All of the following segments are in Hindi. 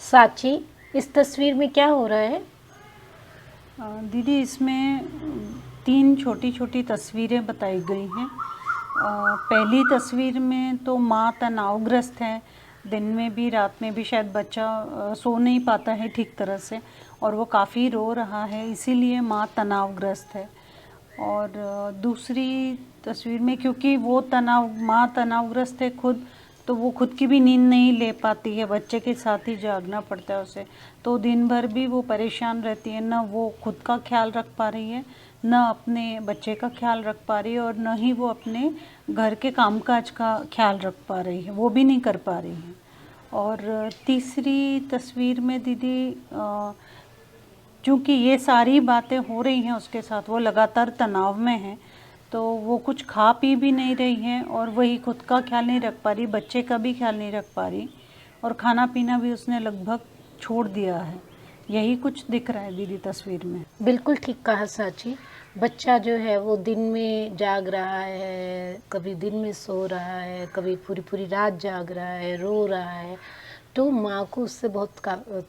साची, इस तस्वीर में क्या हो रहा है? दीदी इसमें 3 छोटी-छोटी तस्वीरें बताई गई हैं। पहली तस्वीर में तो माँ तनावग्रस्त है, दिन में भी रात में भी शायद बच्चा सो नहीं पाता है ठीक तरह से और वो काफ़ी रो रहा है, इसीलिए माँ तनावग्रस्त है। और दूसरी तस्वीर में क्योंकि वो माँ तनावग्रस्त है खुद, तो वो खुद की भी नींद नहीं ले पाती है, बच्चे के साथ ही जागना पड़ता है उसे, तो दिन भर भी वो परेशान रहती है, न वो खुद का ख्याल रख पा रही है, न अपने बच्चे का ख्याल रख पा रही है और न ही वो अपने घर के कामकाज का ख्याल रख पा रही है, वो भी नहीं कर पा रही है। और तीसरी तस्वीर में दीदी चूँकि ये सारी बातें हो रही हैं उसके साथ, वो लगातार तनाव में है, तो वो कुछ खा पी भी नहीं रही है और वही खुद का ख्याल नहीं रख पा रही, बच्चे का भी ख्याल नहीं रख पा रही और खाना पीना भी उसने लगभग छोड़ दिया है। यही कुछ दिख रहा है दीदी तस्वीर में। बिल्कुल ठीक कहा साची। बच्चा जो है वो दिन में जाग रहा है, कभी दिन में सो रहा है, कभी पूरी पूरी रात जाग रहा है, रो रहा है, तो माँ को उससे बहुत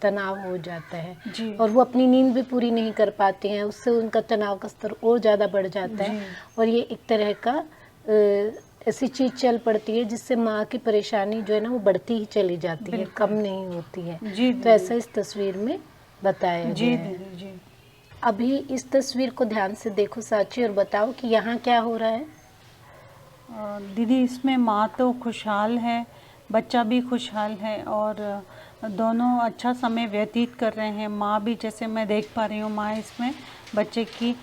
तनाव हो जाता है जी और वो अपनी नींद भी पूरी नहीं कर पाते हैं, उससे उनका तनाव का स्तर और ज़्यादा बढ़ जाता है जी और ये एक तरह का ऐसी चीज़ चल पड़ती है जिससे माँ की परेशानी जो है ना वो बढ़ती ही चली जाती है, बिल्कुल। कम नहीं होती है। जी तो दीदी। ऐसा इस तस्वीर में बताया जी गया है। दीदी जी। अभी इस तस्वीर को ध्यान से देखो साची और बताओ कि यहाँ क्या हो रहा है। दीदी इसमें माँ तो खुशहाल है, बच्चा भी खुशहाल है और दोनों अच्छा समय व्यतीत कर रहे हैं। माँ भी, जैसे मैं देख पा रही हूँ, माँ इसमें बच्चे की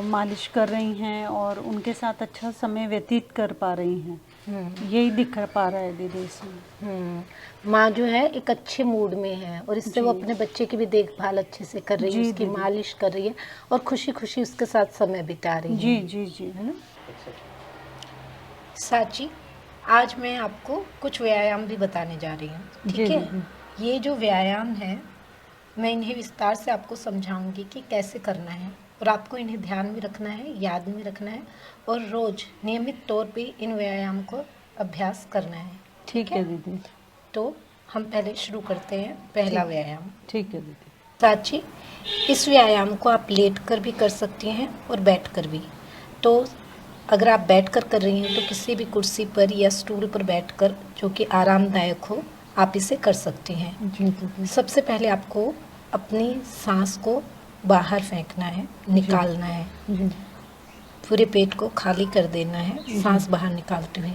मालिश कर रही हैं और उनके साथ अच्छा समय व्यतीत कर पा रही हैं। यही दिख पा रहा है दीदी इसमें। माँ जो है एक अच्छे मूड में है और इससे वो जी अपने बच्चे की भी देखभाल अच्छे से कर रही है, जी उसकी दीदी। मालिश कर रही है और खुशी खुशी उसके साथ समय बिता रही जी है। जी जी। है ना साची, आज मैं आपको कुछ व्यायाम भी बताने जा रही हूँ, जी ठीक है। दीदी। ये जो व्यायाम है मैं इन्हें विस्तार से आपको समझाऊंगी कि कैसे करना है और आपको इन्हें ध्यान में रखना है, याद में रखना है और रोज नियमित तौर पे इन व्यायाम को अभ्यास करना है, ठीक ठीक है। है दीदी। तो हम पहले शुरू करते हैं पहला ठीक व्यायाम। ठीक है दीदी। साची, इस व्यायाम को आप लेट कर भी कर सकती हैं और बैठ कर भी। तो अगर आप बैठ कर रही हैं तो किसी भी कुर्सी पर या स्टूल पर बैठकर, जो कि आरामदायक हो, आप इसे कर सकती हैं। जी दीदी। सबसे पहले आपको अपनी सांस को बाहर फेंकना है, निकालना है, जी पूरे पेट को खाली कर देना है सांस बाहर निकालते हुए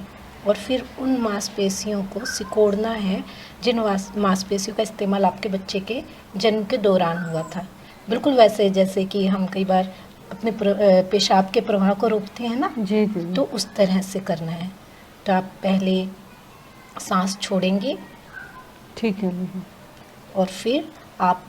और फिर उन मांसपेशियों को सिकोड़ना है जिन मांसपेशियों का इस्तेमाल आपके बच्चे के जन्म के दौरान हुआ था। बिल्कुल वैसे जैसे कि हम कई बार अपने पेशाब के प्रवाह को रोकते हैं ना, जी दीदी। तो उस तरह से करना है। तो आप पहले सांस छोड़ेंगे ठीक है दीदी। और फिर आप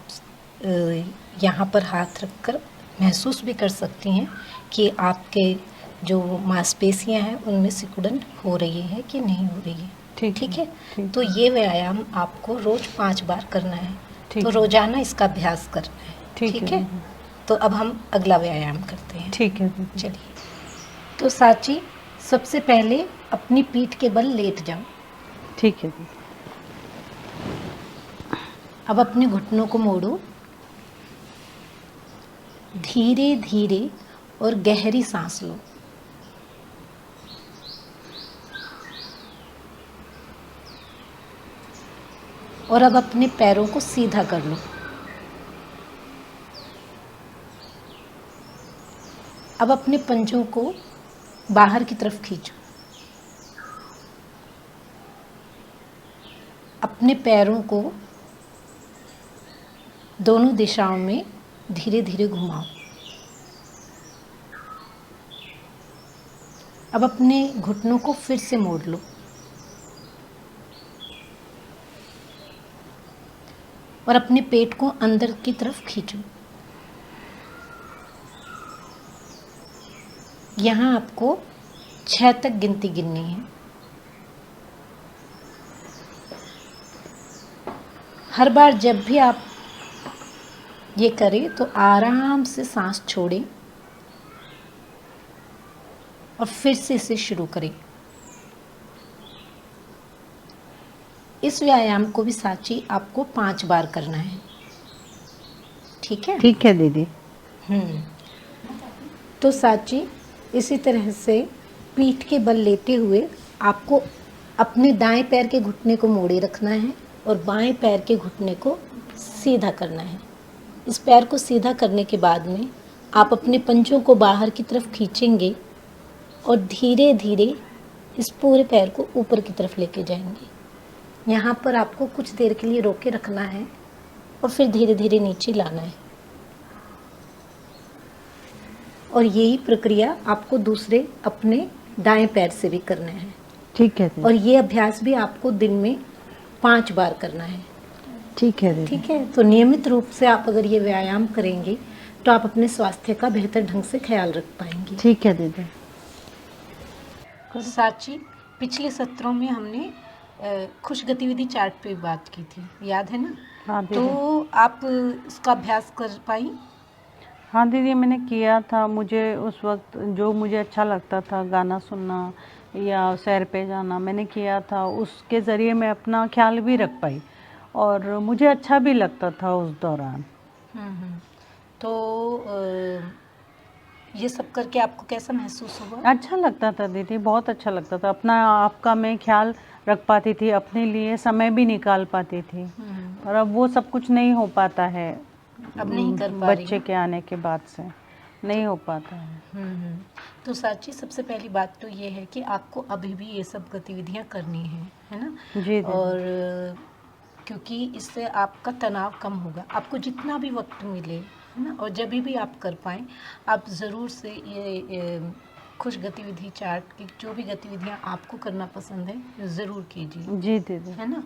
यहाँ पर हाथ रखकर महसूस भी कर सकती हैं कि आपके जो मांसपेशियाँ हैं उनमें सिकुड़न हो रही है कि नहीं हो रही है, ठीक है। ठीक तो है। ये व्यायाम आपको रोज 5 बार करना है, ठीक तो है। रोजाना इसका अभ्यास करना है, ठीक है ठीक है। दीदी। तो अब हम अगला व्यायाम करते हैं, ठीक है दीदी। चलिए। तो साची, सबसे पहले अपनी पीठ के बल लेट जाओ। ठीक है दीदी। अब अपने घुटनों को मोड़ो, धीरे धीरे और गहरी सांस लो। और अब अपने पैरों को सीधा कर लो। अब अपने पंजों को बाहर की तरफ खींचो। अपने पैरों को दोनों दिशाओं में धीरे धीरे घुमाओ। अब अपने घुटनों को फिर से मोड़ लो और अपने पेट को अंदर की तरफ खींचो। यहाँ आपको 6 तक गिनती गिननी है। हर बार जब भी आप ये करें तो आराम से सांस छोड़ें और फिर से इसे शुरू करें। इस व्यायाम को भी साची आपको 5 बार करना है, ठीक है? ठीक है दीदी। तो साची इसी तरह से पीठ के बल लेते हुए आपको अपने दाएं पैर के घुटने को मोड़े रखना है और बाएं पैर के घुटने को सीधा करना है। इस पैर को सीधा करने के बाद में आप अपने पंजों को बाहर की तरफ खींचेंगे और धीरे धीरे इस पूरे पैर को ऊपर की तरफ लेके जाएंगे। यहाँ पर आपको कुछ देर के लिए रोके रखना है और फिर धीरे धीरे नीचे लाना है। और यही प्रक्रिया आपको दूसरे अपने दाएं पैर से भी करना है। ठीक है दीदी। और ये अभ्यास भी आपको दिन में 5 बार करना है। ठीक है दीदी। ठीक है, तो नियमित रूप से आप अगर ये व्यायाम करेंगे तो आप अपने स्वास्थ्य का बेहतर ढंग से ख्याल रख पाएंगे। ठीक है दीदी। साची, पिछले सत्रों में हमने खुश गतिविधि चार्ट पे बात की थी, याद है ना? हाँ दीदी। तो आप इसका अभ्यास कर पाई? हाँ दीदी, मैंने किया था। मुझे उस वक्त जो मुझे अच्छा लगता था, गाना सुनना या सैर पे जाना, मैंने किया था। उसके ज़रिए मैं अपना ख्याल भी रख पाई और मुझे अच्छा भी लगता था उस दौरान। तो ये सब करके आपको कैसा महसूस हुआ? अच्छा लगता था दीदी, बहुत अच्छा लगता था। अपना आपका मैं ख्याल रख पाती थी, अपने लिए समय भी निकाल पाती थी। और अब वो सब कुछ नहीं हो पाता है, अब नहीं कर पा रही बच्चे के आने के बाद से नहीं हो पाता है। तो साची, सबसे पहली बात तो ये है कि आपको अभी भी ये सब गतिविधियां करनी है ना? जी दीदी। और क्योंकि इससे आपका तनाव कम होगा। आपको जितना भी वक्त मिले, है ना, और जब भी आप कर पाएँ, आप ज़रूर से ये खुश गतिविधि चार्ट की जो भी गतिविधियां आपको करना पसंद है ज़रूर कीजिए, जी दीदी। है ना?